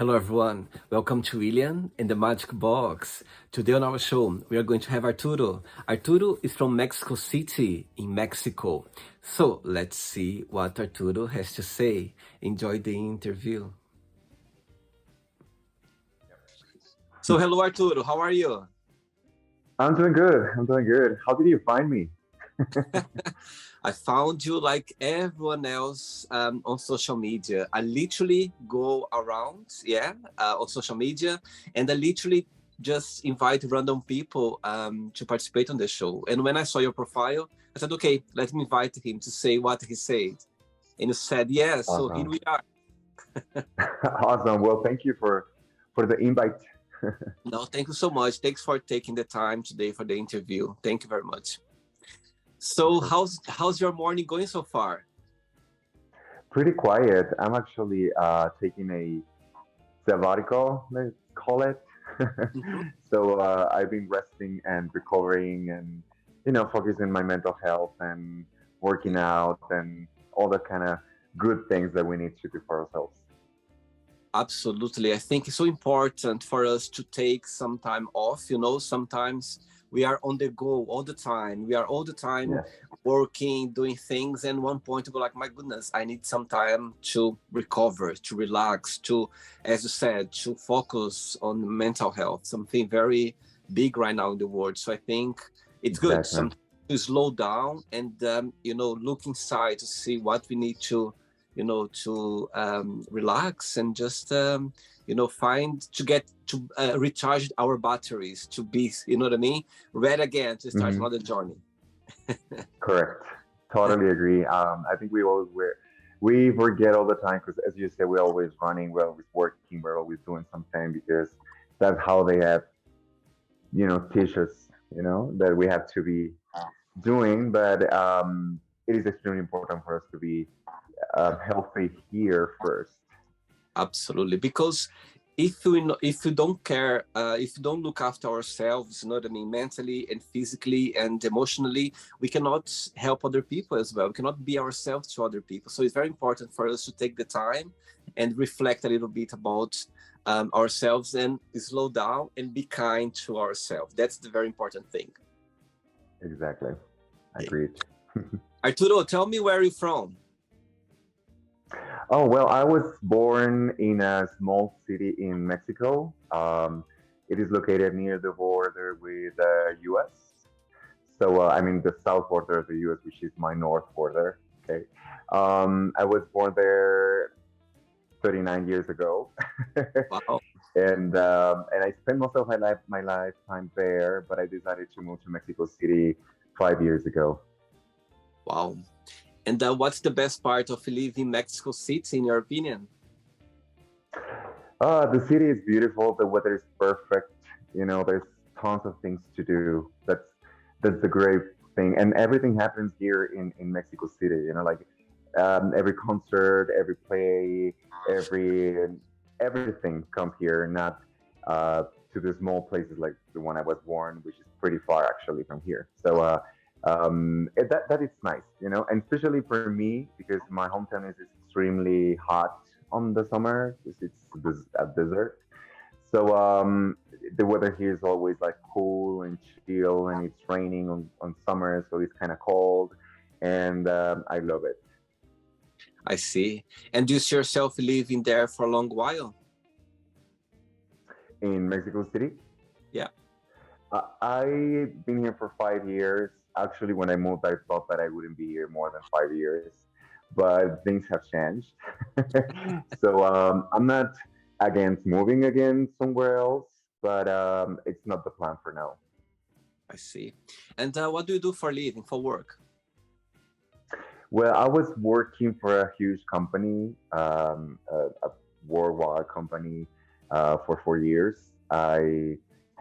Hello, everyone. Welcome to William and the Magic Box. Today on our show, we are going to have Arturo. Arturo is from Mexico City in Mexico. So let's see what Arturo has to say. Enjoy the interview. So, hello, Arturo. How are you? I'm doing good. I'm doing good. How did you find me? I found you like everyone else on social media. I literally go around, on social media, and I literally just invite random people to participate on the show. And when I saw your profile, I said, okay, let me invite him to say what he said. And you said yes. So here Awesome. we are. Awesome. Well, thank you for the invite. No, thank you so much. Thanks for taking the time today for the interview. Thank you very much. Of So course. how's your morning going so far? Pretty quiet. I'm actually taking a sabbatical, let's call it. Mhm. So I've been resting and recovering and focusing my mental health and working out and all the kind of good things that we need to do for ourselves. Absolutely. I think it's so important for us to take some time off. Sometimes we are on the go all the time. We are all the time Yes, working, doing things. And one point to go like, my goodness, I need some time to recover, to relax, to, as you said, to focus on mental health, something very big right now in the world. So I think it's good exactly. sometimes to slow down and, look inside to see what we need to relax and just find to get to recharge our batteries to be, what I mean, ready again to start Hmm. another journey. Correct. Totally agree. I think we forget all the time because, as you said, we're always running, we're always working, we're always doing something because that's how they have, teach us, that we have to be doing. But it is extremely important for us to be healthy here first. Absolutely, because if we don't care, if we don't look after ourselves, what I mean, mentally and physically and emotionally, we cannot help other people as well. We cannot be ourselves to other people. So it's very important for us to take the time and reflect a little bit about ourselves and slow down and be kind to ourselves. That's the very important thing. Exactly. Okay. Agreed. Arturo, tell me where you're from. Oh, well, I was born in a small city in Mexico. It is located near the border with the US. So, I mean, the south border of the US, which is my north border. Okay. I was born there 39 years ago. Wow. And I spent most of my lifetime there, but I decided to move to Mexico City 5 years ago. Wow. And what's the best part of living in Mexico City, in your opinion? The city is beautiful. The weather is perfect. There's tons of things to do. That's the great thing, and everything happens here in Mexico City. Like every concert, every play, every everything come here. Not to the small places like the one I was born, which is pretty far actually from here. So that is nice, and especially for me because my hometown is extremely hot on the summer because it's a desert. So the weather here is always like cool and chill, and it's raining on summer, so it's kind of cold, and I love it. I see. And do you see yourself living there for a long while? In Mexico City, Yeah. I've been here for 5 years. Actually, when I moved, I thought that I wouldn't be here more than 5 years, but things have changed. So I'm not against moving again somewhere else, but it's not the plan for now. I see. And what do you do for a living, for work? Well, I was working for a huge company, a worldwide company, for 4 years. I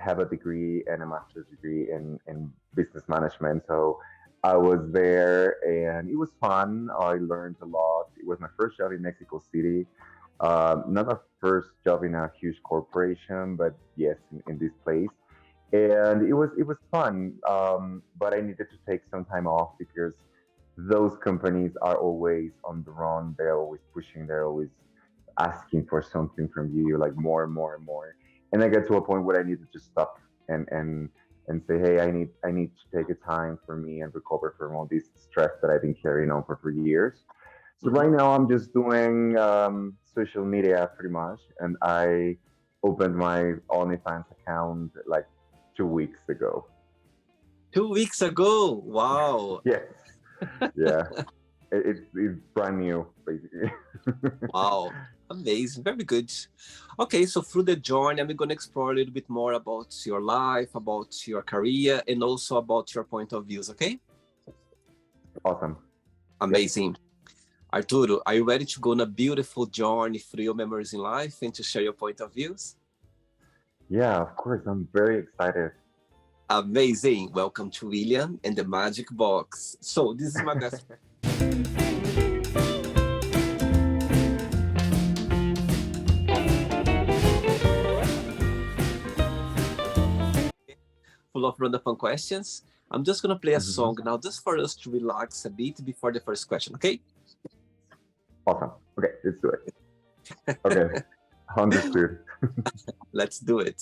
have a degree and a master's degree in business management. So I was there and it was fun. I learned a lot. It was my first job in Mexico City. Not a first job in a huge corporation, but yes, in this place. And it was fun. But I needed to take some time off because those companies are always on the run. They're always pushing. They're always asking for something from you, like more and more and more. And I get to a point where I need to just stop and and say, hey, I need to take a time for me and recover from all this stress that I've been carrying on for years. So Mhm. right now I'm just doing social media pretty much, and I opened my OnlyFans account like 2 weeks ago. 2 weeks ago. Wow. Yes, yeah, it's brand new basically. Wow. Amazing. Very good. Okay, so through the journey, I'm going to explore a little bit more about your life, about your career, and also about your point of views. Okay? Awesome. Yep. Amazing. Arturo, are you ready to go on a beautiful journey through your memories in life and to share your point of views? Yeah, of course. I'm very excited. Amazing. Welcome to William and the Magic Box. So this is my best full of random fun questions. I'm just gonna play a Mhm. song now just for us to relax a bit before the first question, okay? Awesome. Okay, let's do it. Okay, understood. Let's do it.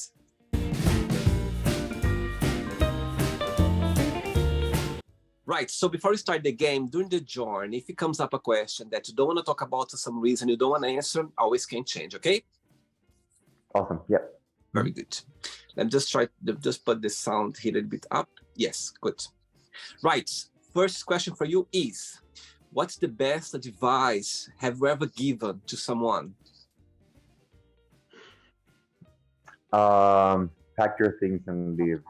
Right, so before we start the game, during the journey, if it comes up a question that you don't want to talk about for some reason, you don't want to answer, always can change, okay? Awesome. Yep. Very good. Let me just try to just put the sound here a little bit up. Yes, good. Right, first question for you is, what's the best advice have you ever given to someone? Pack your things and leave.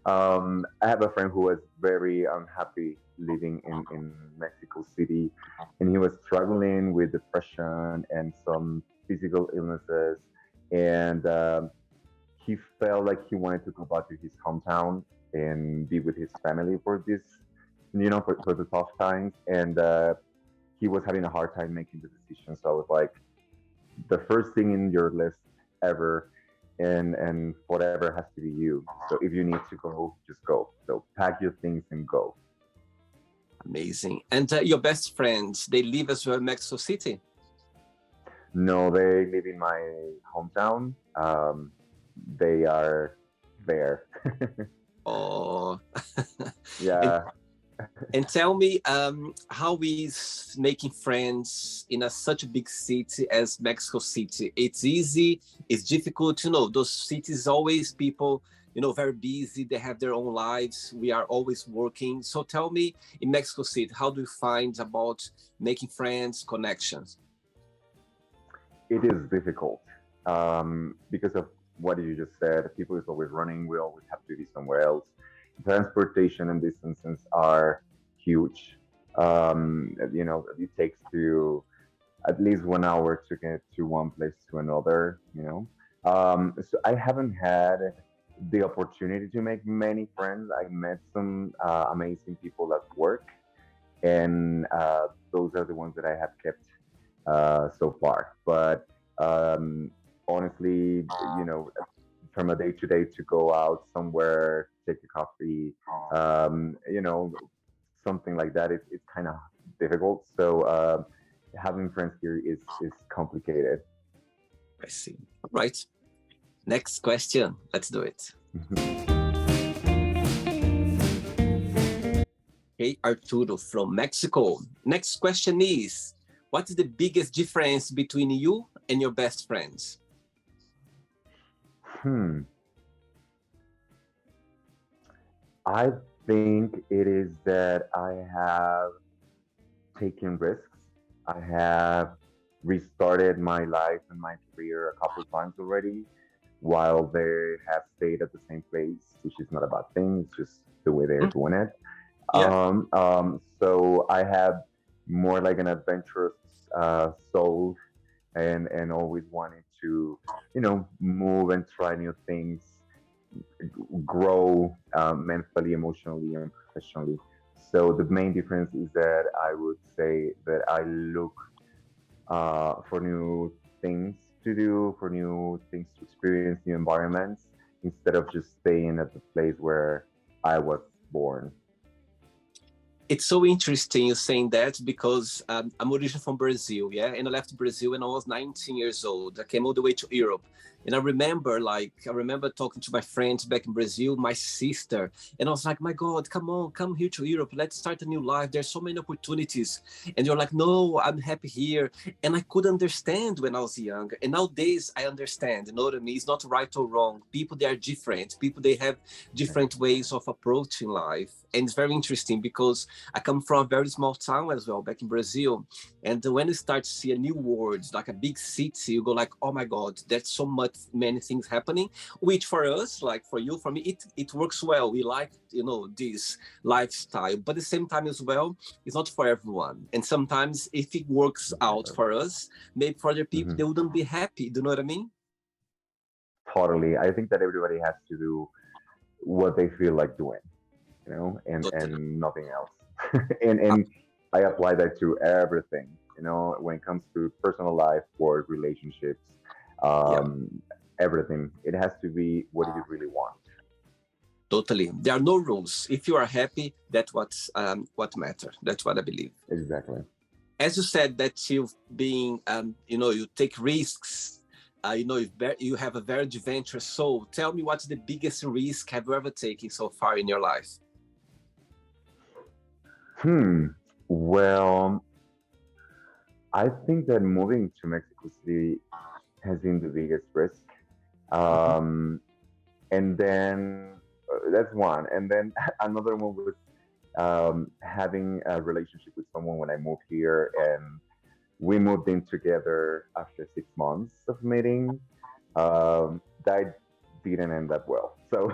I have a friend who was very unhappy living in Mexico City, and he was struggling with depression and some physical illnesses, and he felt like he wanted to go back to his hometown and be with his family for this, for the tough times, and he was having a hard time making the decision. So I was like, the first thing in your list ever, and whatever has to be you. So if you need to go, just go. So pack your things and go. Amazing. And your best friends, they live as well in Mexico City? No, they live in my hometown. They are there. Oh, and, Yeah. and tell me, how is making friends in such a big city as Mexico City? It's easy, it's difficult, those cities always people, very busy, they have their own lives, we are always working. So tell me, in Mexico City, how do you find about making friends, connections? It is difficult because of what you just said. People is always running. We always have to be somewhere else. Transportation and distances are huge. It takes to at least 1 hour to get to one place to another. So I haven't had the opportunity to make many friends. I met some amazing people at work, and those are the ones that I have kept so far. But um, honestly, from a day to day to go out somewhere, take a coffee, something like that, it's kind of difficult. So having friends here is complicated. I see. All right. Next question. Let's do it. Okay, Arturo from Mexico. Next question is, what is the biggest difference between you and your best friends? Hmm. I think it is that I have taken risks. I have restarted my life and my career a couple of times already, while they have stayed at the same place, which is not a bad thing. It's just the way they're Mm, doing it. yeah, So I have more like an adventurous soul, and always wanted to, move and try new things, grow mentally, emotionally, and professionally. So the main difference is that I would say that I look for new things to do, for new things to experience, new environments, instead of just staying at the place where I was born. It's so interesting you saying that because I'm originally from Brazil, yeah, and I left Brazil when I was 19 years old. I came all the way to Europe, and I remember talking to my friends back in Brazil, my sister, and I was like, "My God, come on, come here to Europe. Let's start a new life. There's so many opportunities." And you're like, "No, I'm happy here." And I could understand when I was younger, and nowadays I understand. You know what I mean? It's not right or wrong. People they are different. People they have different ways of approaching life, and it's very interesting because I come from a very small town as well, back in Brazil. And when you start to see a new world, like a big city, you go like, oh my God, there's so much, many things happening, which for us, like for you, for me, it works well. We like, this lifestyle, but at the same time as well, it's not for everyone. And sometimes if it works out Exactly. for us, maybe for other people, Hmm. they wouldn't be happy. Do you know what I mean? Totally. I think that everybody has to do what they feel like doing, Totally. and nothing else. and I apply that to everything, when it comes to personal life, work, relationships, Yeah. um, everything. It has to be what you really want. Totally. There are no rules. If you are happy, that's what matters. That's what I believe. Exactly. As you said that you've been, you take risks. You have a very adventurous soul. Tell me, what's the biggest risk have you ever taken so far in your life? Hmm. Well, I think that moving to Mexico City has been the biggest risk. Mhm. Um, and then that's one. And then another one was having a relationship with someone when I moved here, and we moved in together after 6 months of meeting. That didn't end up well. So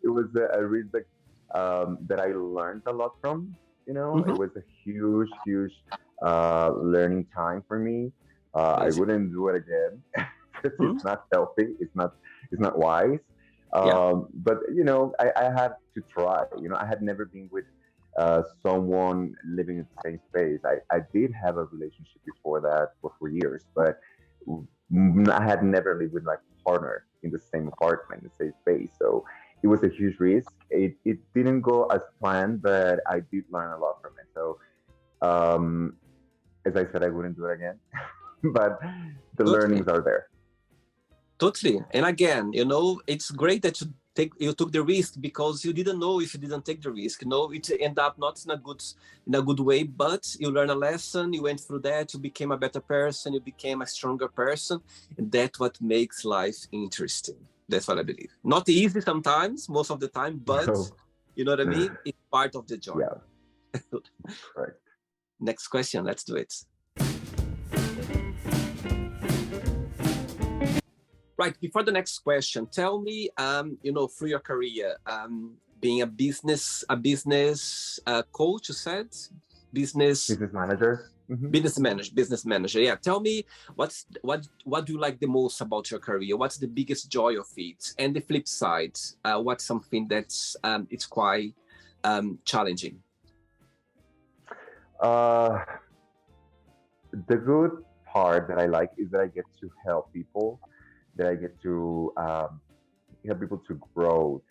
it was a risk that I learned a lot from. It Mhm. was a huge, huge learning time for me. I Amazing. wouldn't do it again because Mhm. it's not healthy. It's not wise. Yeah. But I had to try. I had never been with someone living in the same space. I did have a relationship before that for 4 years, but I had never lived with my partner in the same apartment, the same space. So it was a huge risk. It didn't go as planned, but I did learn a lot from it. So um, as I said, I wouldn't do it again, but the Totally. learnings are there. Totally. And again, it's great that you took the risk because you didn't know if you didn't take the risk. It end up not in a good way, but you learn a lesson, you went through that, you became a better person, you became a stronger person, and that's what makes life interesting. That's what I believe. Not easy sometimes, most of the time, but So you know what I mean? It's part of the journey. yeah, correct. Next question, let's do it. Right. Before the next question, tell me, through your career, being a business coach, you said, business Business manager. business manager. Yeah. Tell me, what do you like the most about your career? What's the biggest joy of it? And the flip side, what's something that's it's quite challenging? Uh, the good part that I like is that I get to help people, that I get to help people to grow.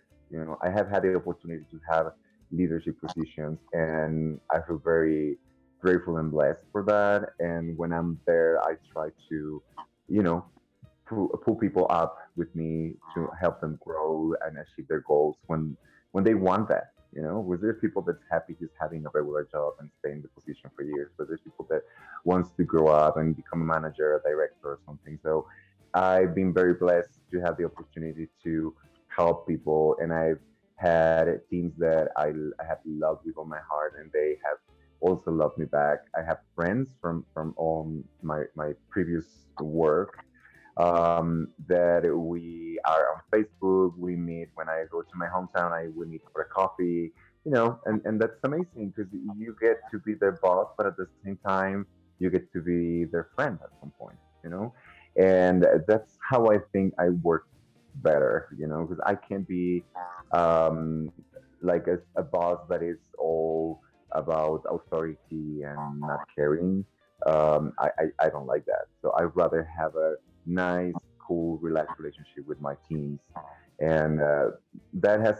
I have had the opportunity to have leadership positions, and I feel very grateful and blessed for that. And when I'm there, I try to, you know, pull people up with me to help them grow and achieve their goals when they want that. Because there's people that's happy just having a regular job and stay in the position for years, but there's people that wants to grow up and become a manager, a director, or something. So I've been very blessed to have the opportunity to help people, and I've had teams that I have loved with all my heart, and they have also loved me back. I have friends from all my previous work that we are on Facebook. We meet when I go to my hometown. We meet for a coffee, and that's amazing because you get to be their boss, but at the same time, you get to be their friend at some point. And that's how I think I work better, because I can't be um, like a boss that is all about authority and not caring. I don't like that. So I'd rather have a nice, cool, relaxed relationship with my teams, and that has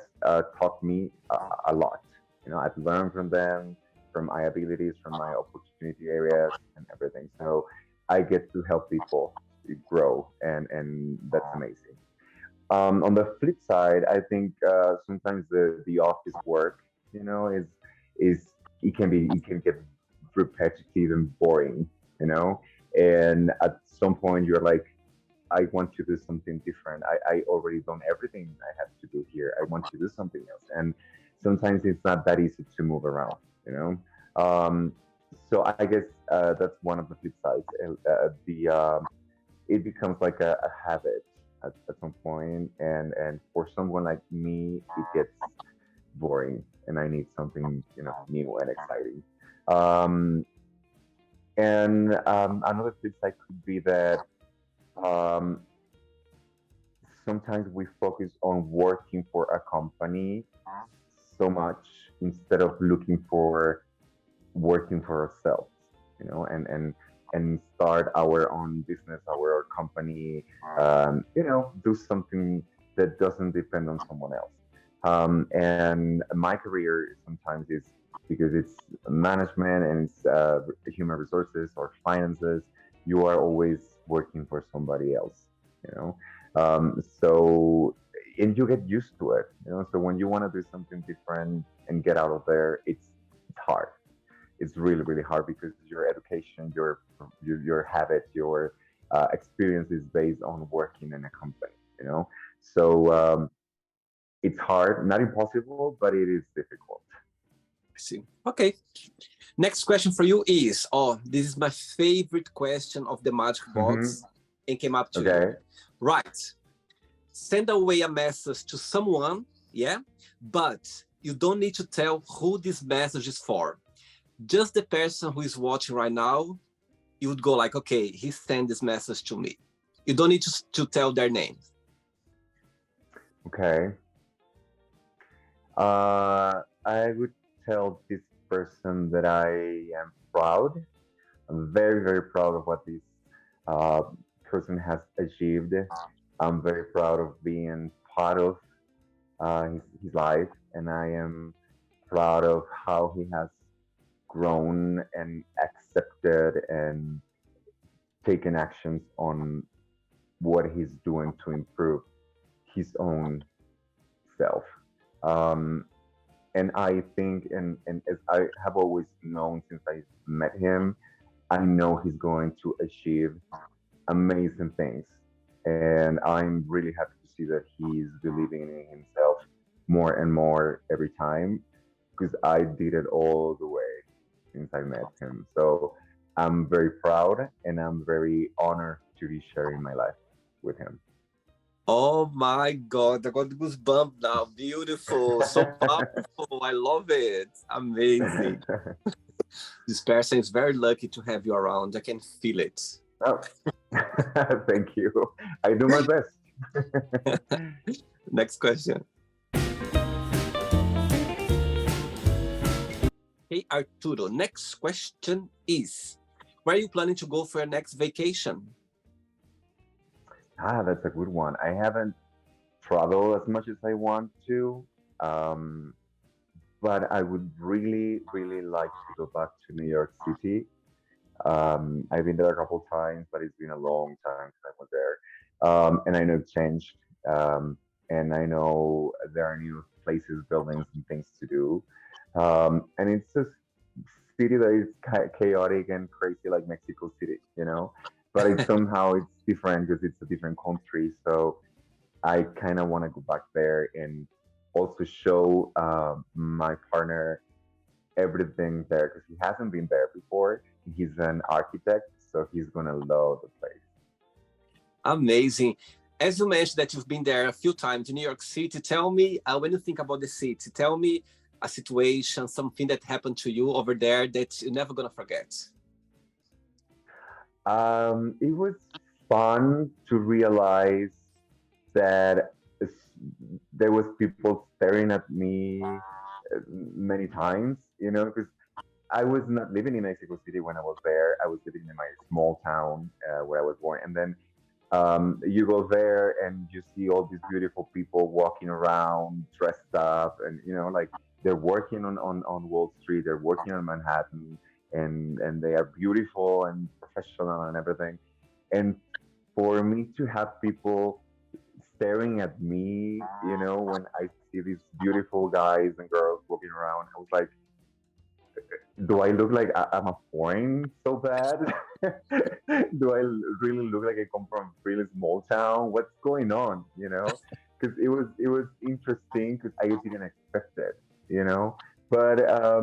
taught me a lot. I've learned from them, from my abilities, from my opportunity areas, and everything. So I get to help people grow, and that's amazing. On the flip side, I think sometimes the office work, is it can get repetitive and boring, and at some point you're like, I want to do something different. I already done everything I have to do here. I want to do something else. And sometimes it's not that easy to move around, you know? So I guess that's one of the flip sides. It becomes like a habit at some point, and for someone like me, it gets boring, and I need something, new and exciting. Um, and another flip side could be that um, sometimes we focus on working for a company so much instead of looking for working for ourselves, and start our own business, our company, do something that doesn't depend on someone else. And my career sometimes is because it's management and it's human resources or finances. You are always working for somebody else, you know. So and you get used to it, So when you want to do something different and get out of there, it's hard. It's really really hard because your education, your habit, your experience is based on working in a company, So it's hard, not impossible, but it is difficult. I see. Okay. Next question for you is, this is my favorite question of the Magic Box, and came up to you. Okay. Right. Send away a message to someone, yeah, but you don't need to tell who this message is for. Just the person who is watching right now, you would go like, okay, he sent this message to me. You don't need to tell their name. Okay. I would tell this person that I am proud. I'm very, very proud of what this uh, person has achieved. I'm very proud of being part of his life, and I am proud of how he has grown and accepted and taken actions on what he's doing to improve his own self. Um, and I think, and as I have always known since I met him, I know he's going to achieve amazing things. And I'm really happy to see that he's believing in himself more and more every time because I did it all the way since I met him. So I'm very proud and I'm very honored to be sharing my life with him. Oh my God, I got goosebumps now. Beautiful, so powerful. I love it. Amazing. This person is very lucky to have you around. I can feel it. Oh, thank you. I do my best. Next question. Hey, Arturo, next question is, where are you planning to go for your next vacation? That's a good one. I haven't traveled as much as I want to, um, but I would really, really like to go back to New York City. I've been there a couple times, but it's been a long time since I was there. And I know it's changed, and I know there are new places, buildings, and things to do. And it's a city that is chaotic and crazy, like Mexico City, But it's somehow it's different because it's a different country. So I kind of want to go back there and also show my partner everything there because he hasn't been there before. He's an architect, so he's gonna love the place. Amazing. As you mentioned that you've been there a few times in New York City, tell me, when you think about the city, tell me a situation, something that happened to you over there that you're never gonna forget. It was fun to realize that there was people staring at me many times, because I was not living in Mexico City when I was there. I was living in my small town where I was born, and then you go there and you see all these beautiful people walking around, dressed up, and like they're working on Wall Street, they're working on Manhattan, and they are beautiful and professional and everything. And for me to have people staring at me, when I see these beautiful guys and girls walking around, I was like, do I look like I'm a foreign so bad? Do I really look like I come from a really small town? What's going on? Because it was interesting because I didn't expect it. You know, but I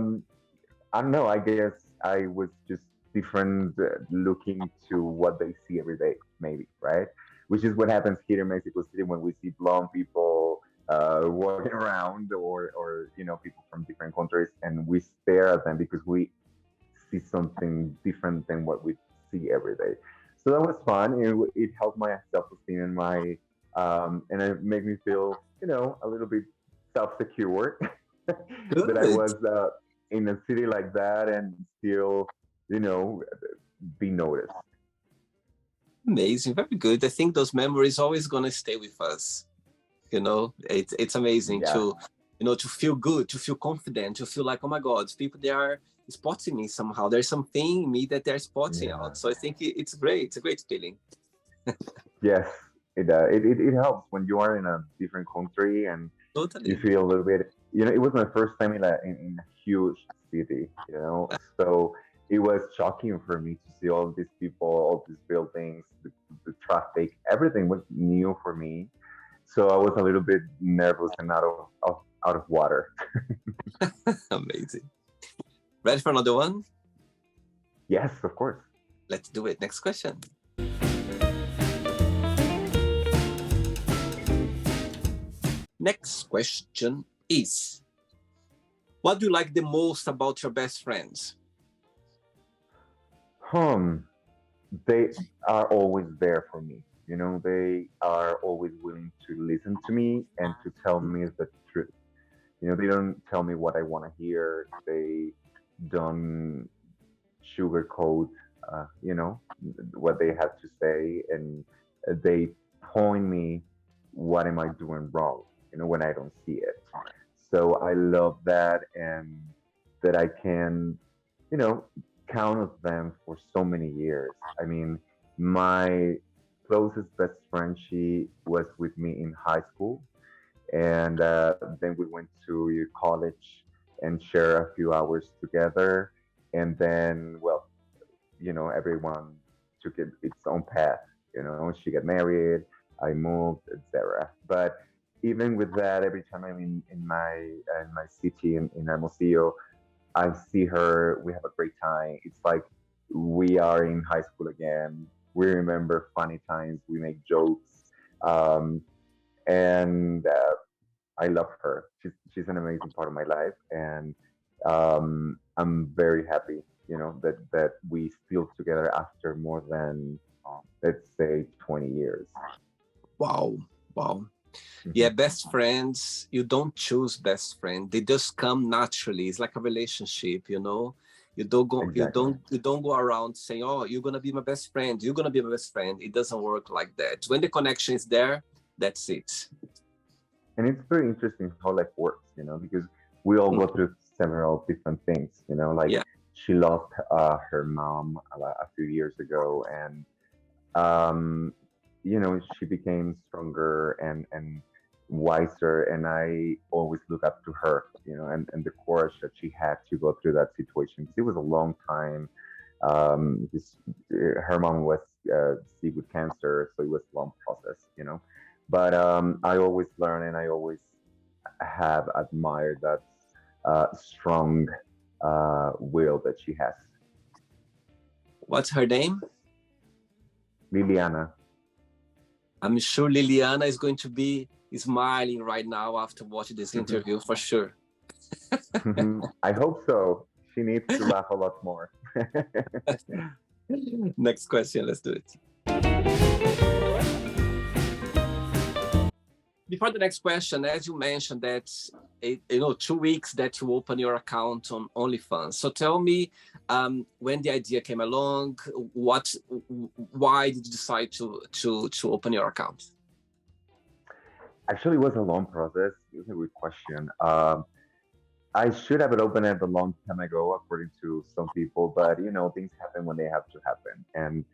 don't know. I guess I was just different, looking to what they see every day, maybe, right? Which is what happens here in Mexico City when we see blonde people walking around, or people from different countries, and we stare at them because we see something different than what we see every day. So that was fun. It helped my self-esteem and it made me feel, a little bit self-secure that I Good. was in a city like that and still, you know, be noticed. Amazing. Very good. I think those memories always gonna stay with us. It's amazing Yeah, to feel good, to feel confident, to feel like, oh my God, people, they are spotting me somehow. There's something in me that they're spotting yeah, out. So I think it's great. It's a great feeling. yes. It helps when you are in a different country and you Totally. feel a little bit. It was my first time in a huge city. So it was shocking for me to see all these people, all these buildings, the traffic, everything was new for me. So I was a little bit nervous and out of water. Amazing. Ready for another one? Yes, of course. Let's do it. Next question. Next question is, what do you like the most about your best friends? Hmm. They are always there for me. They are always willing to listen to me and to tell me the truth. They don't tell me what I want to hear. They don't sugarcoat, what they have to say, and they point me what am I doing wrong, when I don't see it. So I love that, and that I can, you know, count on them for so many years. I mean, my closest best friend, she was with me in high school, and then we went to college and share a few hours together, and then, well, everyone took its own path. She got married, I moved, etc. But even with that, every time I'm in my city in Hermosillo, I see her. We have a great time. It's like we are in high school again. We remember funny times. We make jokes, um, and I love her. She's an amazing part of my life, and I'm very happy. That we still together after more than, let's say, 20 years. Wow. Wow. Yeah, Hmm. best friends, you don't choose best friend. They just come naturally. It's like a relationship. You don't go you Exactly. don't you don't go around saying, "Oh, you're gonna be my best friend. You're gonna be my best friend." It doesn't work like that. When the connection is there, that's it. And it's very interesting how life works, because we all go Mm. through several different things, like Yeah. she lost her mom a few years ago, and um, she became stronger and wiser, and I always look up to her, and the courage that she had to go through that situation, because it was a long time. Her mom was sick with cancer, so it was a long process, but I always learn, and I always have admired that strong will that she has. What's her name? Liliana. I'm sure Liliana is going to be smiling right now after watching this interview for sure. I hope so. She needs to laugh a lot more. Next question, let's do it. Before the next question, as you mentioned that 2 weeks that you open your account on OnlyFans. So tell me, when the idea came along, why did you decide to open your account? Actually, it was a long process. It was a good question. I should have opened it a long time ago, according to some people, but things happen when they have to happen. And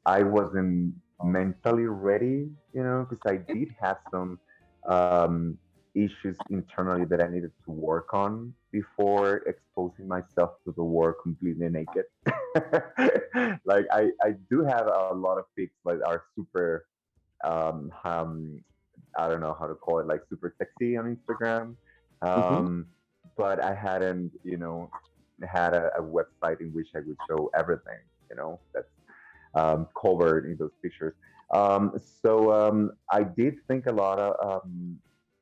I wasn't mentally ready, because I did have some um, issues internally that I needed to work on before exposing myself to the world completely naked. Like I do have a lot of pics like are super um, um I don't know how to call it, like super sexy on Instagram. Mm-hmm. Um, but I hadn't, had a website in which I would show everything, that's covered in those pictures. I did think a lot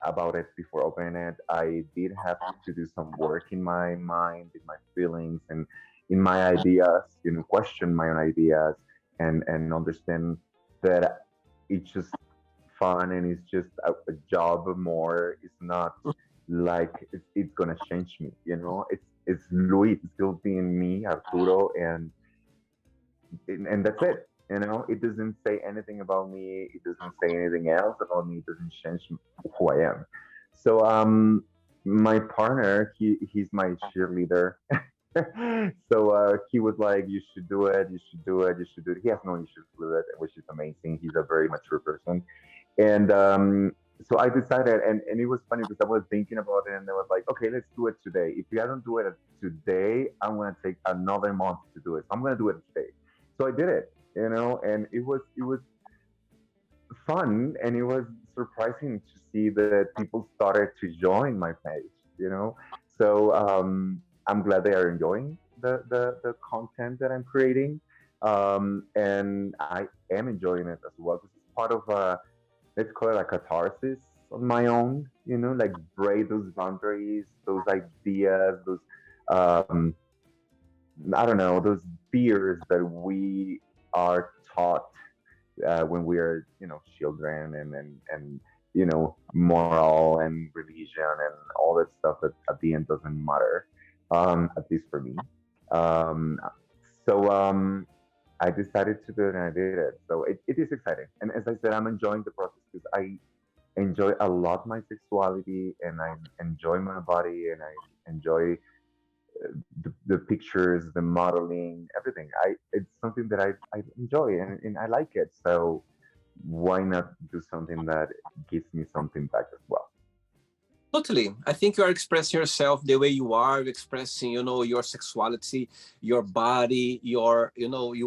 about it before opening it. I did have to do some work in my mind, in my feelings, and in my ideas. Question my own ideas and understand that it's just fun and it's just a job more. It's not like it's gonna change me. It's Luis still being me, Arturo, and that's it. It doesn't say anything about me. It doesn't say anything else about me. It doesn't change who I am. So my partner, he's my cheerleader. So he was like, "You should do it. You should do it. You should do it." He has no issues with it, which is amazing. He's a very mature person, and so I decided, and it was funny because I was thinking about it, and I was like, "Okay, let's do it today. If I don't do it today, I'm gonna take another month to do it. So I'm gonna do it today." So I did it, and it was fun, and it was surprising to see that people started to join my page. So I'm glad they are enjoying the content that I'm creating, and I am enjoying it as well because it's part of let's call it a catharsis on my own. Like break those boundaries, those ideas, those um, I don't know, those fears that we are taught when we are, children, and moral and religion and all that stuff that at the end doesn't matter, at least for me. Um, so I decided to do it and I did it. So it is exciting. And as I said, I'm enjoying the process because I enjoy a lot my sexuality and I enjoy my body and I enjoy the pictures, the modeling, everything. It's something that I enjoy and I like it. So why not do something that gives me something back as well? Totally. I think you are expressing yourself the way you are, expressing, your sexuality, your body, your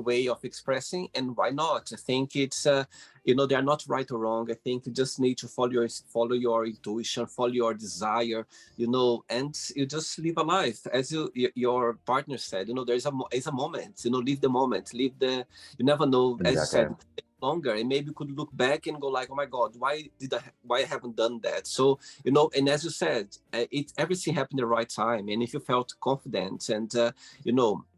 way of expressing. And why not? I think it's, they are not right or wrong. I think you just need to follow your intuition, follow your desire, and you just live a life. As your partner said, there's a moment, live the moment, you never know, as you Exactly. said, longer, and maybe you could look back and go like, oh my God, why I haven't done that? So, and as you said, everything happened at the right time. And if you felt confident and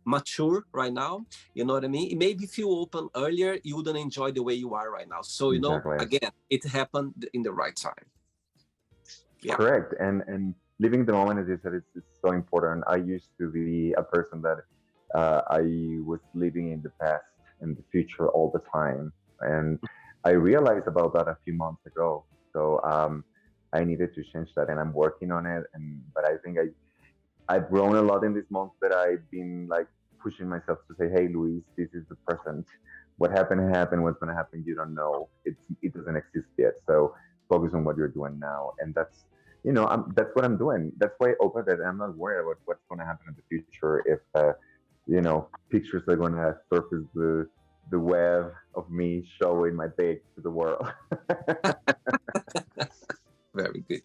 mature right now, you know what I mean, maybe if you open earlier you wouldn't enjoy the way you are right now. So Exactly. again, it happened in the right time. Yeah. Correct. And living the moment, as you said, it's so important. I used to be a person that I was living in the past and the future all the time, and I realized about that a few months ago. So I needed to change that, and I'm working on it. And but I think I've grown a lot in this month that I've been like pushing myself to say, "Hey, Luis, this is the present. What happened happened. What's going to happen, you don't know. It doesn't exist yet. So focus on what you're doing now." And that's what I'm doing. That's why I opened it. I'm not worried about what's going to happen in the future if pictures are going to surface the web of me showing my dick to the world. Very good.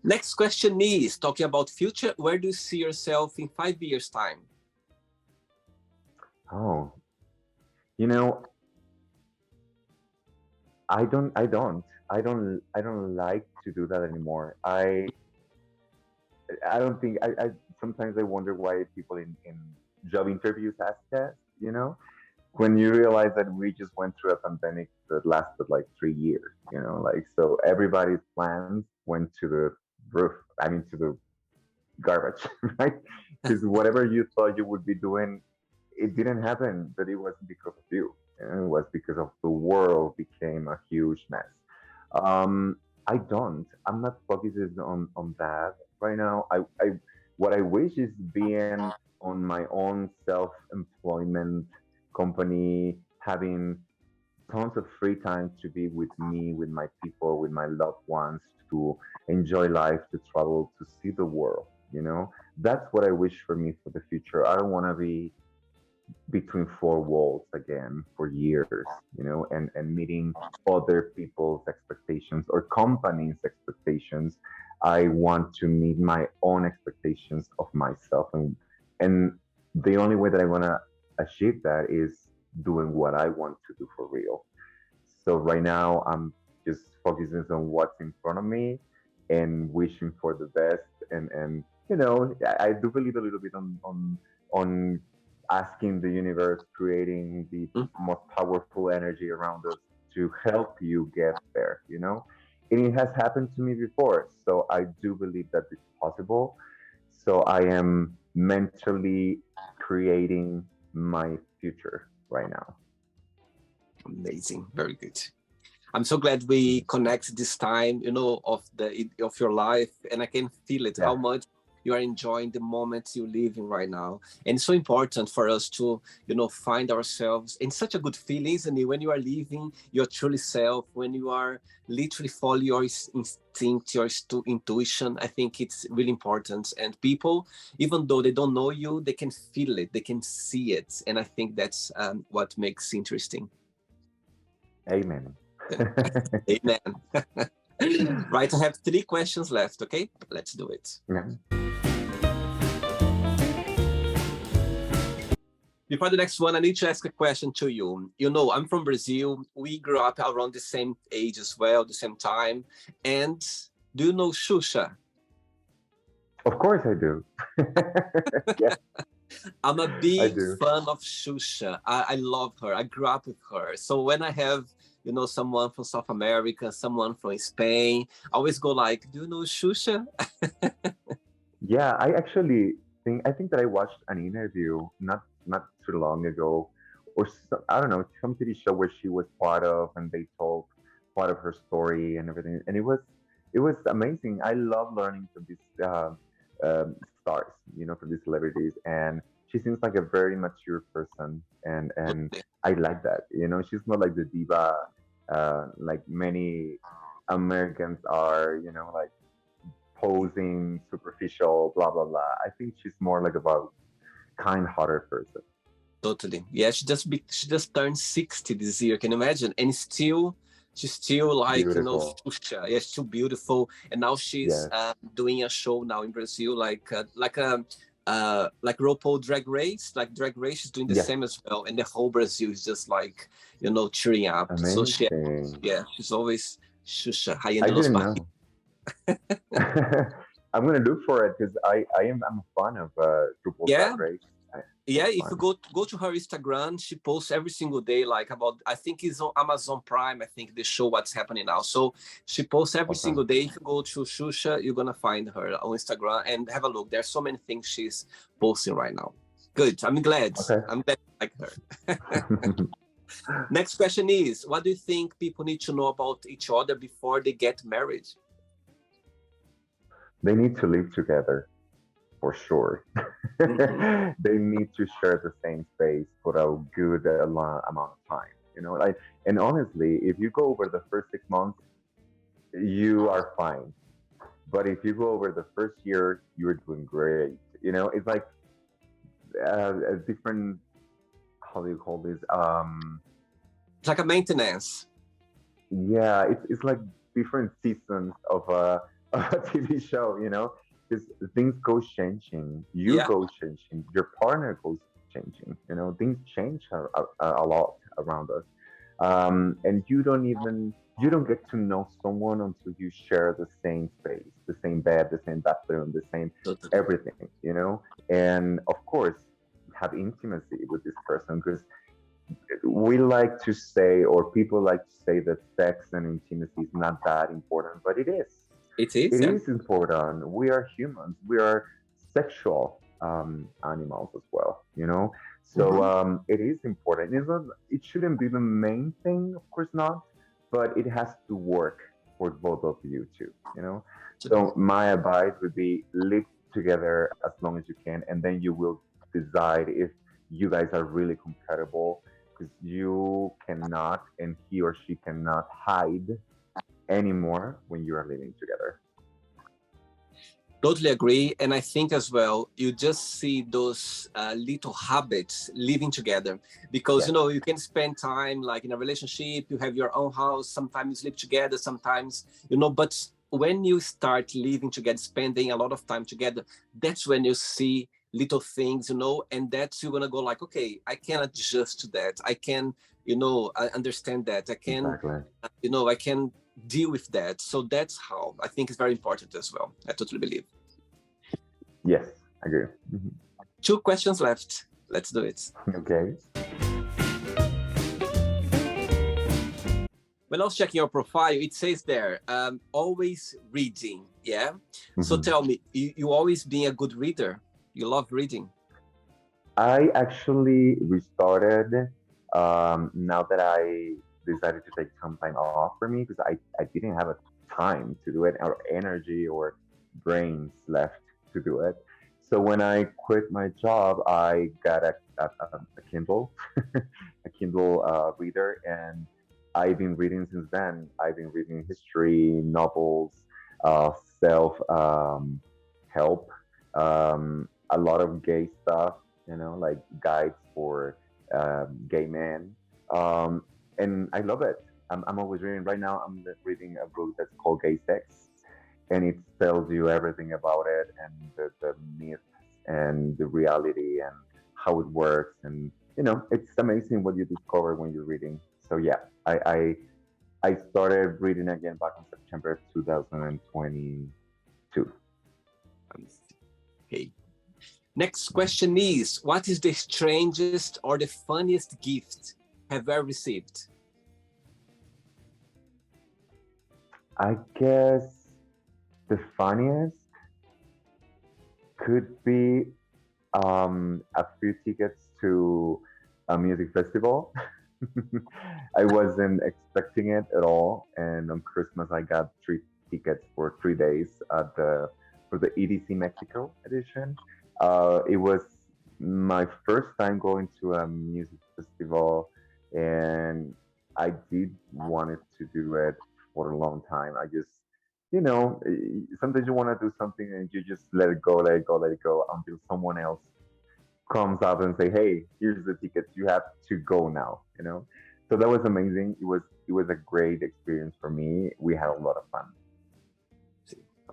Next question is talking about future. Where do you see yourself in 5 years time? Oh, you know, I don't like to do that anymore. I don't think I sometimes I wonder why people in job interviews ask that, when you realize that we just went through a pandemic that lasted like 3 years, like so everybody's plans went to the roof. I mean to the garbage, right? Because whatever you thought you would be doing, it didn't happen, but it wasn't because of you. It was because of the world became a huge mess. I'm not focused on that. right now. I what I wish is being on my own self-employment company, having tons of free time to be with me, with my people, with my loved ones, to enjoy life, to travel, to see the world. That's what I wish for me for the future. I don't want to be between four walls again for years, and meeting other people's expectations or companies' expectations. I want to meet my own expectations of myself, and the only way that I'm gonna achieve that is doing what I want to do for real. So right now I'm just focusing on what's in front of me and wishing for the best. And I do believe a little bit on asking the universe, creating the Mm. most powerful energy around us to help you get there. And it has happened to me before, so I do believe that it's possible. So I am mentally creating my future right now. Amazing, very good. I'm so glad we connect this time, of your life, and I can feel it Yeah. how much you are enjoying the moment you're living right now. And it's so important for us to, find ourselves in such a good feeling, isn't it? When you are living your truly self, when you are literally follow your instinct, your intuition, I think it's really important. And people, even though they don't know you, they can feel it, they can see it, and I think that's what makes interesting. Amen. Amen. Right, I have three questions left. Okay, let's do it. Yeah. Before the next one, I need to ask a question to you. I'm from Brazil. We grew up around the same age as well, the same time. And do you know Xuxa? Of course I do. Yes, I'm a I big do. fan of Xuxa. I love her. I grew up with her. So when I have, someone from South America, someone from Spain, I always go like, do you know Xuxa? Yeah, I think that I watched an interview not too long ago, or I don't know, some TV show where she was part of, and they told part of her story and everything, and it was amazing. I love learning from these stars, from these celebrities, and she seems like a very mature person, and I like that. She's not like the diva, like many Americans are. Like posing, superficial, blah blah blah. I think she's more like about kind-hearted person. Totally. Yeah, she just turned 60 this year. Can you imagine? And she's still like, Beautiful. Xuxa. Yeah, still beautiful. And now she's Yes. doing a show now in Brazil, like RuPaul Drag Race. Like Drag Race is doing the Yes. same as well. And the whole Brazil is just like, cheering up. So Amazing. she's always Xuxa, I Rayando los didn't Barris. know. I'm gonna look for it because I'm a fan of RuPaul Drag Yeah, Race. yeah, It's if you fun. go to her Instagram, she posts every single day, like about, I think it's on Amazon Prime. I think they show what's happening now. So she posts every Okay. single day. If you go to Shusha, you're gonna find her on Instagram and have a look. There's so many things she's posting right now. Good. I'm glad. Okay. I'm glad you like her. Next question is, what do you think people need to know about each other before they get married? They need to live together for sure. Mhm. They need to share the same space for a good amount of time. Like, and honestly, if you go over the first 6 months, you are fine. But if you go over the first year, you're doing great. It's like a different, how do you call this? It's like a maintenance. Yeah, it's like different seasons of a, of a TV show. Because things go changing, you Yeah, go changing, your partner goes changing. Things change a lot around us, and you don't get to know someone until you share the same space, the same bed, the same bathroom, the same totally. everything. And of course have intimacy with this person, because we like to say, or people like to say, that sex and intimacy is not that important, but it is. It It is, yeah. is important. We are humans. We are sexual animals as well. So Mhm. it is important. It's not, it shouldn't be the main thing, of course not, but it has to work. for both of you too, Absolutely. so my advice would be live together as long as you can, and then you will decide if you guys are really compatible, because you cannot and he or she cannot hide anymore when you are living together. Totally agree. And I think as well, you just see those little habits living together because, Yes, you can spend time like in a relationship, you have your own house, sometimes you live together, sometimes, but when you start living together, spending a lot of time together, that's when you see little things, and that's you're going to go like, okay, I can adjust to that. I can, I understand that. exactly. I can deal with that. So that's how I think it's very important as well. I totally believe. Yes, I agree. Two questions left. Let's do it. Okay. When I was checking your profile, it says there, always reading. Yeah. So Mhm. tell me, you always being a good reader. You love reading. I actually restarted now that I decided to take some time off for me, because I didn't have a time to do it, or energy or brains left to do it. So when I quit my job, I got a Kindle, a Kindle reader, and I've been reading since then. I've been reading history, novels, self help, a lot of gay stuff, like guides for gay men. Um, and I love it. I'm always reading. Right now, I'm reading a book that's called Gay Sex, and it tells you everything about it, and the myths and the reality and how it works. And, it's amazing what you discover when you're reading. So, yeah, I started reading again back in September 2022. Okay. Next question is, what is the strangest or the funniest gift have you ever received? I guess the funniest could be a few tickets to a music festival. I wasn't expecting it at all, and on Christmas I got 3 tickets for 3 days at the for the EDC Mexico edition. It was my first time going to a music festival, and I did wanted to do it for a long time. I just, sometimes you want to do something and you just let it go, let it go, let it go until someone else comes up and say, "Hey, here's the tickets. You have to go now." So that was amazing. It was a great experience for me. We had a lot of fun.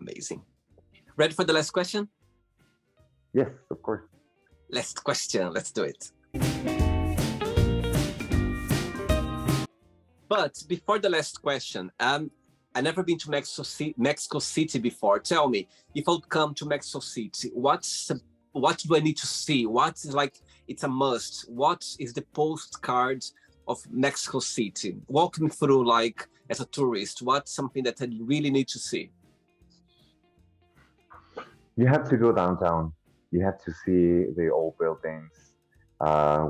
Amazing. Ready for the last question? Yes, of course. Last question. Let's do it. But before the last question, I never been to Mexico City before. Tell me, if I would come to Mexico City, what do I need to see? What is like it's a must? What is the postcard of Mexico City? Walk me through, like as a tourist, what's something that I really need to see? You have to go downtown. You have to see the old buildings,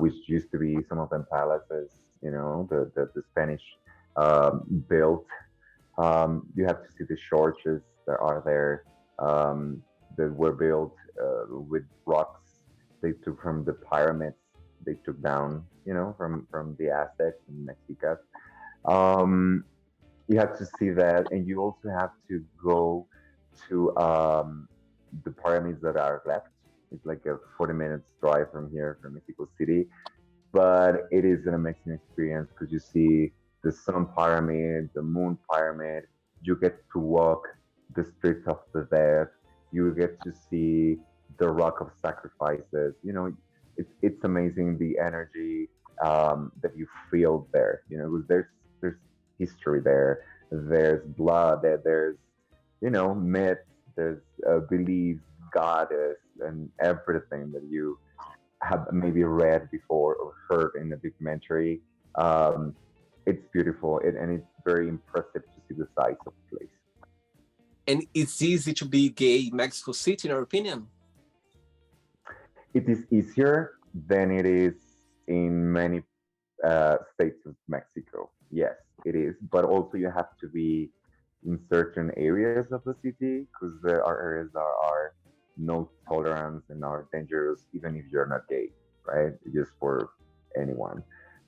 which used to be some of them palaces. The Spanish built. You have to see the churches that are there, that were built with rocks they took from the pyramids they took down, from the Aztecs and Mexicas. Um, you have to see that, and you also have to go to the pyramids that are left. It's like a 40 minutes drive from here, from Mexico City, but it is an amazing experience because you see the sun pyramid, the moon pyramid. You get to walk the streets of the dead. You get to see the rock of sacrifices. It's amazing the energy that you feel there. Because there's history there. There's blood. There's myths. There's beliefs, goddess, and everything that you have maybe read before or heard in a documentary. Um, it's beautiful, and it's very impressive to see the size of the place. And it's easy to be gay in Mexico City, in your opinion? It is easier than it is in many states of Mexico. Yes, it is. But also, you have to be in certain areas of the city, because there are areas that are no tolerance and are dangerous, even if you're not gay, right? Just for anyone.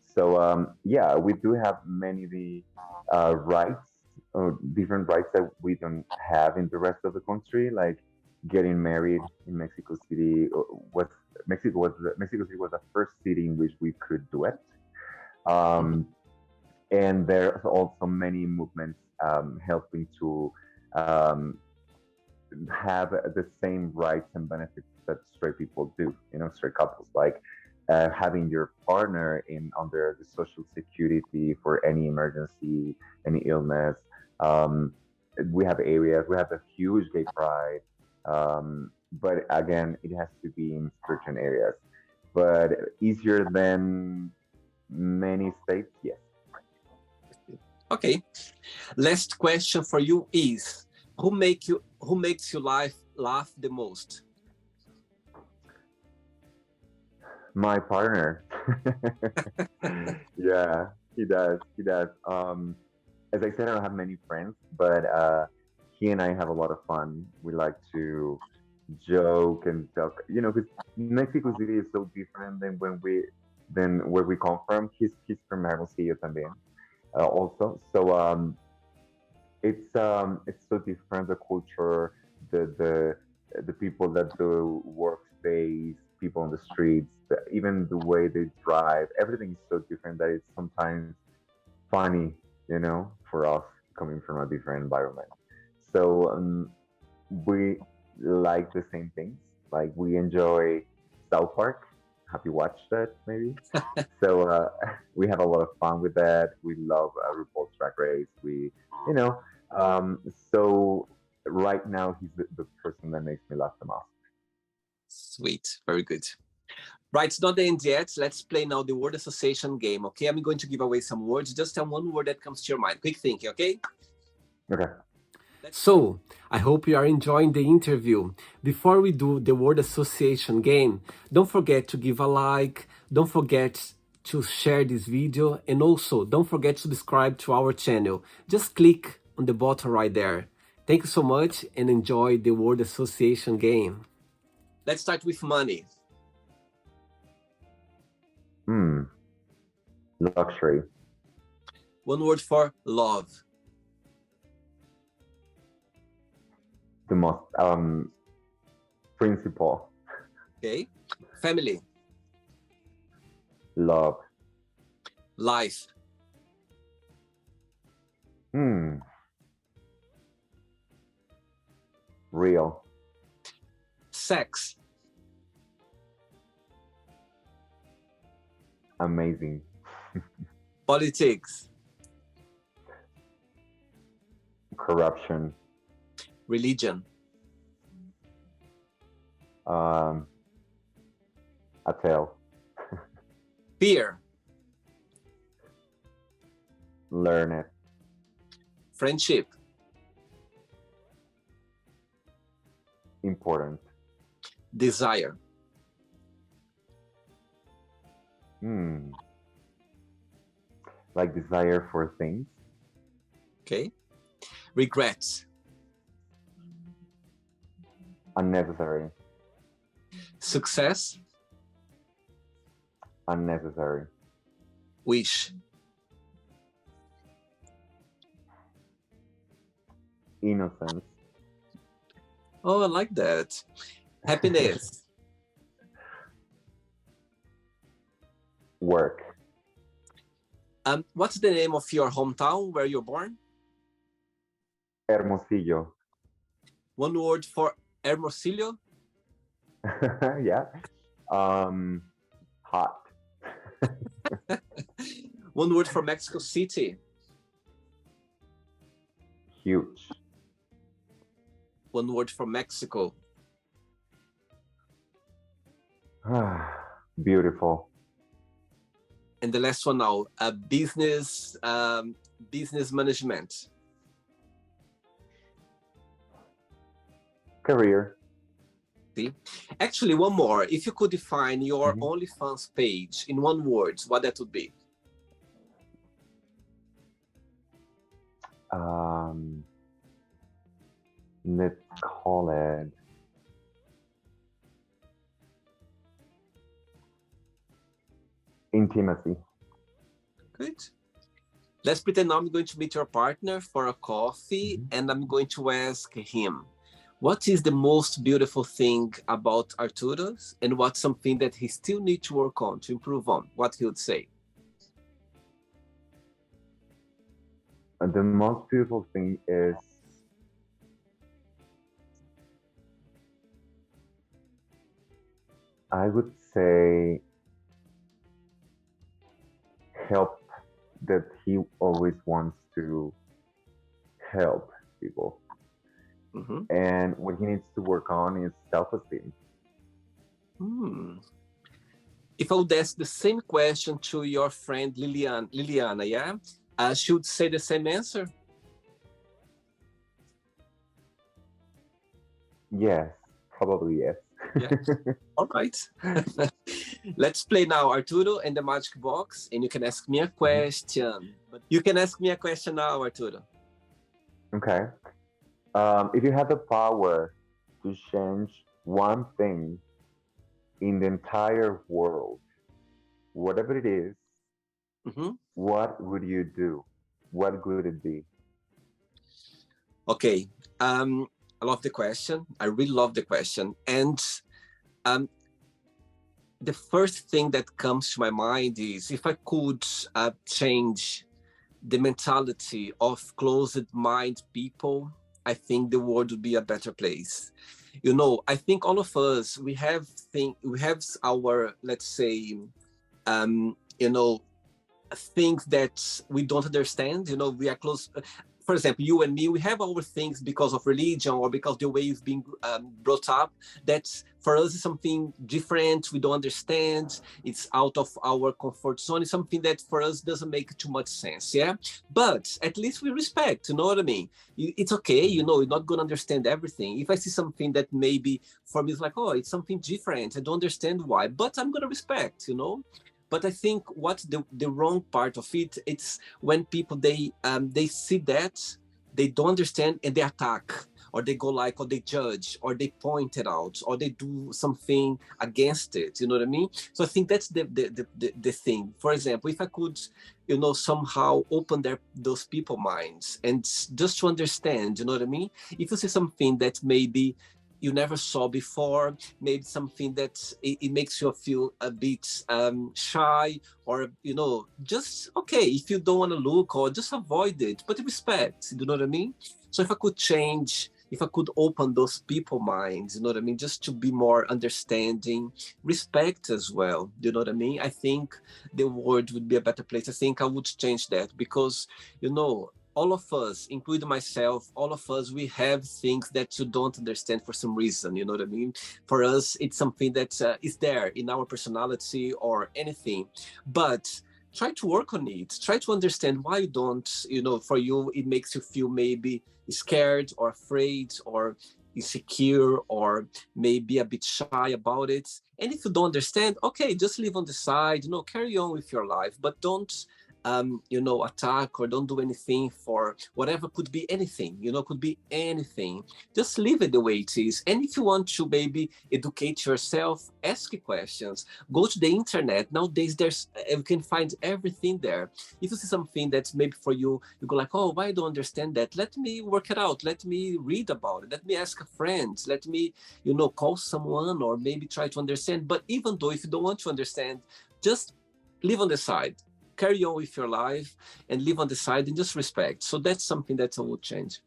So yeah, we do have many the rights, different rights that we don't have in the rest of the country, like getting married in Mexico City was Mexico City was the first city in which we could do it. Mhm. Um, and there's also many movements helping to um, have the same rights and benefits that straight people do, straight couples, like having your partner in under the social security for any emergency, any illness. Um, we have areas, we have a huge gay pride, but again, it has to be in certain areas. But easier than many states, yes. Okay. Last question for you is who makes you laugh the most? My partner. Yeah, he does. He does. As I said, I don't have many friends, but he and I have a lot of fun. We like to joke and talk. Because Mexico City is so different than where we come from. He's from Hermosillo también, also. So it's so different, the culture, the people that do workspace, people on the streets, even the way they drive, everything is so different that it's sometimes funny, for us coming from a different environment. So we like the same things. Like we enjoy South Park. Have you watched that? Maybe. So we have a lot of fun with that. We love RuPaul's Drag Race. You know. Um, so right now he's the person that makes me laugh the most. Sweet. Very good. Right, it's not the end yet. Let's play now the word association game, okay? I'm going to give away some words. Just tell one word that comes to your mind. Quick thinking, okay? Okay. So, I hope you are enjoying the interview. Before we do the word association game, don't forget to give a like, don't forget to share this video, and also don't forget to subscribe to our channel. Just click on the button right there. Thank you so much and enjoy the word association game. Let's start with money. Luxury. One word for love. The most principle. Okay. Family. Love. Life. Real. Sex. Amazing. Politics. Corruption. Religion. A tale. Fear. Learn it. Friendship. Important. Desire. Like desire for things. Okay. Regrets. Unnecessary. Success. Unnecessary. Wish. Innocence. Oh, I like that. Happiness. Work. What's the name of your hometown where you're born? Hermosillo. One word for Hermosillo. Yeah. Hot. One word for Mexico City. Huge. One word for Mexico. Beautiful. And the last one now, business management. Career. See? Actually, one more. If you could define your OnlyFans page in one word, what that would be? let's call it intimacy. Good. Let's pretend now I'm going to meet your partner for a coffee Mhm. and I'm going to ask him, what is the most beautiful thing about Arturo's and what's something that he still needs to work on, to improve on? What he would say. And the most beautiful thing is, I would say, help, that he always wants to help people. Mhm. And what he needs to work on is self-esteem. Hmm. If I would ask the same question to your friend Liliana, yeah, she would say the same answer. Yes, probably yes. Yeah. All right. Let's play now, Arturo, and the magic box, and you can ask me a Mhm. question. But you can ask me a question now, Arturo. Okay. If you had the power to change one thing in the entire world, whatever it is, Mhm. what would you do? What would it be? Okay. Um, I love the question. I really love the question. And um, the first thing that comes to my mind is if I could change the mentality of closed mind people, I think the world would be a better place. You know, I think all of us we have our, let's say, you know, things that we don't understand. You know, we are close. For example, you and me, we have our things because of religion or because the way you've been brought up. That's for us is something different. We don't understand. It's out of our comfort zone. It's something that for us doesn't make too much sense. Yeah, but at least we respect. You know what I mean? It's okay. You Mhm. know, you're not gonna understand everything. If I see something that maybe for me is like, oh, it's something different. I don't understand why, but I'm gonna respect. You know, but I think what the wrong part of it, it's when people they see that they don't understand and they attack or they go like or they judge or they point it out or they do something against it. You know what I mean? So I think that's the thing. For example, if I could, you know, somehow open those people minds and just to understand, you know what I mean? If you see something that maybe you never saw before, maybe something that it makes you feel a bit shy, or you know, just okay if you don't want to look or just avoid it, but respect. You know what I mean? So if I could change, if I could open those people minds, you know what I mean, just to be more understanding, respect as well. You know what I mean? I think the world would be a better place. I think I would change that because, you know, all of us, including myself, all of us, we have things that you don't understand for some reason. You know what I mean? For us, it's something that is there in our personality or anything. But try to work on it. Try to understand why you don't, you know, for you, it makes you feel maybe scared or afraid or insecure or maybe a bit shy about it. And if you don't understand, okay, just leave on the side, you know, carry on with your life, but don't you know, attack or don't do anything for whatever could be anything, you know, could be anything. Just leave it the way it is. And if you want to maybe educate yourself, ask questions, go to the internet. Nowadays, you can find everything there. If you see something that's maybe for you, you go like, oh, why I don't understand that? Let me work it out. Let me read about it. Let me ask a friend. Let me, you know, call someone or maybe try to understand. But even though if you don't want to understand, just leave on the side, carry on with your life and live on the side and just respect. So that's something that I would change.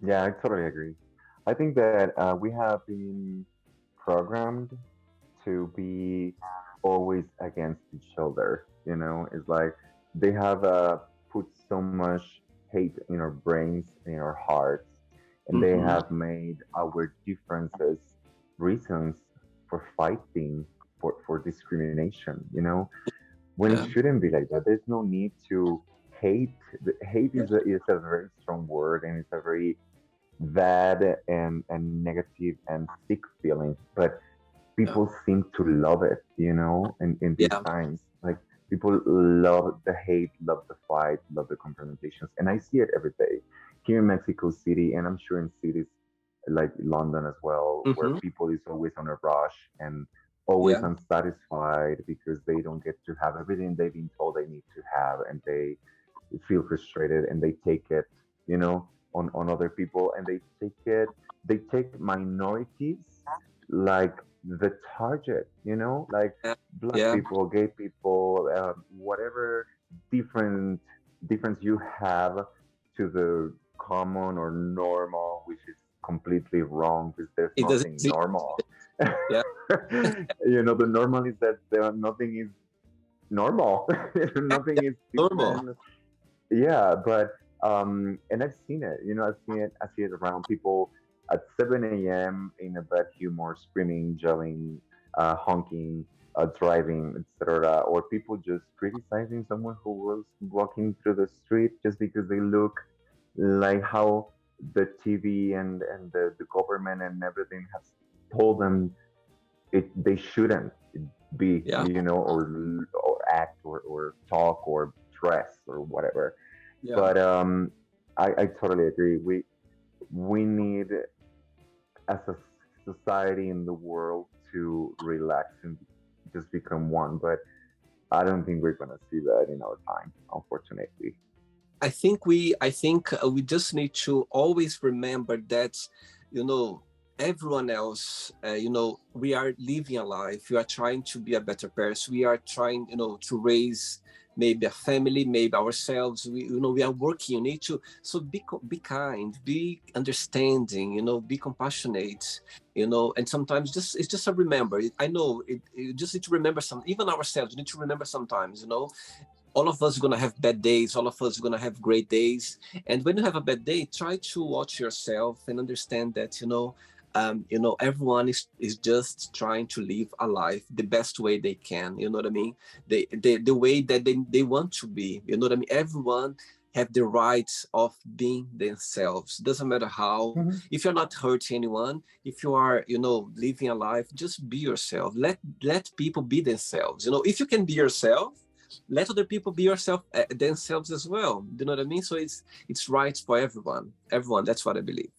Yeah, I totally agree. I think that we have been programmed to be always against each other. You know, it's like they have put so much hate in our brains, in our hearts, and they Mm-hmm. have made our differences reasons for fighting, for discrimination. You know, when it Yeah. shouldn't be like that. There's no need to hate. Hate is a very strong word, and it's a very bad and negative and sick feeling. But Yeah. people seem to love it, you know, in these Yeah. times. Like People love the hate, love the fight, love the confrontations, and I see it every day here in Mexico City, and I'm sure in cities like London as well, where Hmm. people is always on a rush and always Yeah, unsatisfied because they don't get to have everything they've been told they need to have, and they feel frustrated and they take it, on other people, and they take minorities like the target, like yeah, black yeah. people, gay people, whatever different difference you have to the common or normal, which is completely wrong because there's It doesn't nothing exist. normal. Yeah, The normal is that nothing is normal. yeah. Nothing is Normal. different. Yeah, but and I've seen it. I see it around people at 7 a.m. in a bad humor, screaming, yelling, honking, driving, etc. Or people just criticizing someone who was walking through the street just because they look like how the TV and the government and everything has told them they shouldn't be, Yeah, or act or talk or dress or whatever. yeah. But I totally agree. We need, as a society in the world, to relax and just become one. But I don't think we're gonna see that in our time, unfortunately. I think we just need to always remember that, you know, everyone else, we are living a life. We are trying to be a better person. We are trying, to raise maybe a family, maybe ourselves. We are working. You need to, so be kind, be understanding, be compassionate, and sometimes just it's just a remember. I know you just need to remember some, even ourselves. You need to remember sometimes, all of us are gonna have bad days. All of us are gonna have great days. And when you have a bad day, try to watch yourself and understand that everyone is just trying to live a life the best way they can. You know what I mean? The way that they want to be. You know what I mean? Everyone have the rights of being themselves. Doesn't matter how. Hmm. If you're not hurting anyone, if you are, living a life, just be yourself. Let people be themselves. If you can be yourself, let other people be yourself themselves as well. Do you know what I mean? So it's right for everyone. That's what I believe.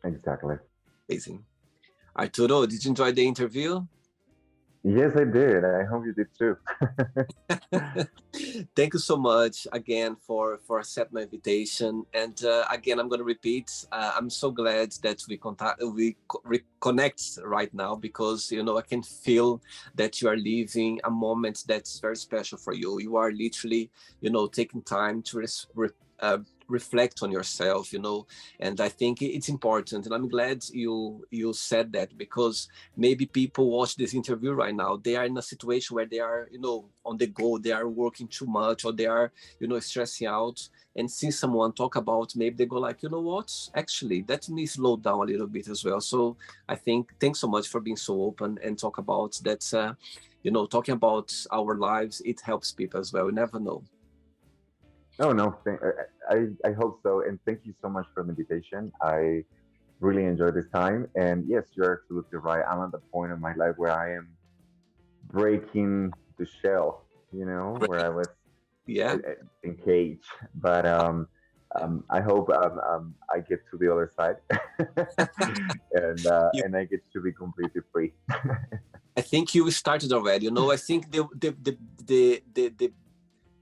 Exactly. Amazing. Arturo, did you enjoy the interview? Yes, I did. I hope you did too. Thank you so much again for accepting my invitation. And again, I'm going to repeat. I'm so glad that reconnect right now, because I can feel that you are living a moment that's very special for you. You are literally, taking time to uh, reflect on yourself. And I think it's important. And I'm glad you said that, because maybe people watch this interview right now, they are in a situation where they are, on the go, they are working too much, or they are, stressing out, and see someone talk about, maybe they go like, you know what, actually let me slow down a little bit as well. So I think, thanks so much for being so open and talk about that. Talking about our lives, it helps people as well. You never know. Oh no, I hope so, and thank you so much for the invitation. I really enjoyed this time, and yes, you're absolutely right. I'm at the point in my life where I am breaking the shell, where I Great. was Yeah. engaged. But Yeah. I hope I get to the other side, You, and I get to be completely free. I think you started already. I think the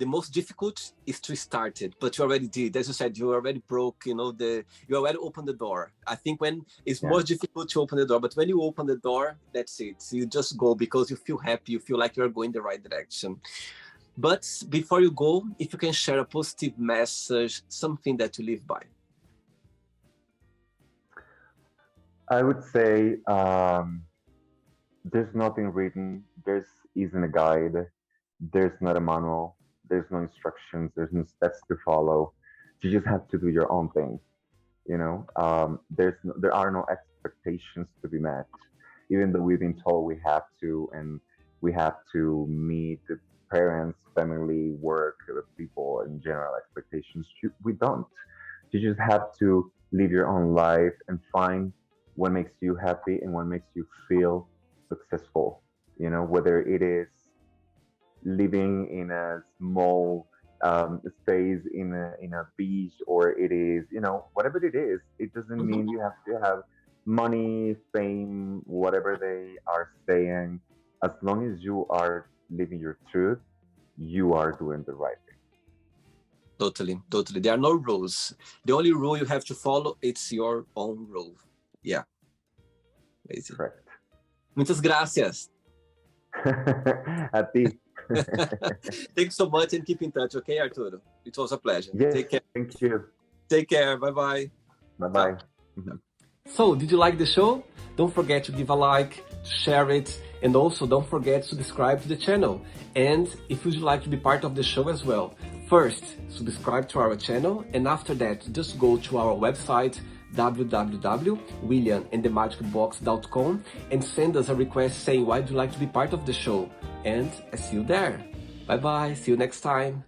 most difficult is to start it, but you already did. As you said, you already broke, you already opened the door. I think when it's Yeah. more difficult to open the door, but when you open the door, that's it. You just go because you feel happy, you feel like you're going the right direction. But before you go, if you can share a positive message, something that you live by. I would say there's nothing written. There's isn't a guide. There's not a manual. There's no instructions. There's no steps to follow. You just have to do your own thing. There are no expectations to be met, even though we've been told we have to, and we have to meet the parents, family, work, people in general expectations. We don't. You just have to live your own life and find what makes you happy and what makes you feel successful. Whether it is living in a small space in a beach, or it is, whatever it is. It doesn't Mhm. mean you have to have money, fame, whatever they are saying. As long as you are living your truth, you are doing the right thing. Totally, totally. There are no rules. The only rule you have to follow, it's your own rule. Yeah, amazing. Correct. Muitas gracias. A ti. Thanks so much and keep in touch, okay, Arturo? It was a pleasure. Yes, Take care. thank you. Take care. Bye-bye. Bye Ciao. bye. So, did you like the show? Don't forget to give a like, to share it, and also don't forget to subscribe to the channel. And if you'd like to be part of the show as well, first, subscribe to our channel, and after that, just go to our website, www.williamandthemagicbox.com, and send us a request saying why would you like to be part of the show. And I see you there. Bye bye, see you next time.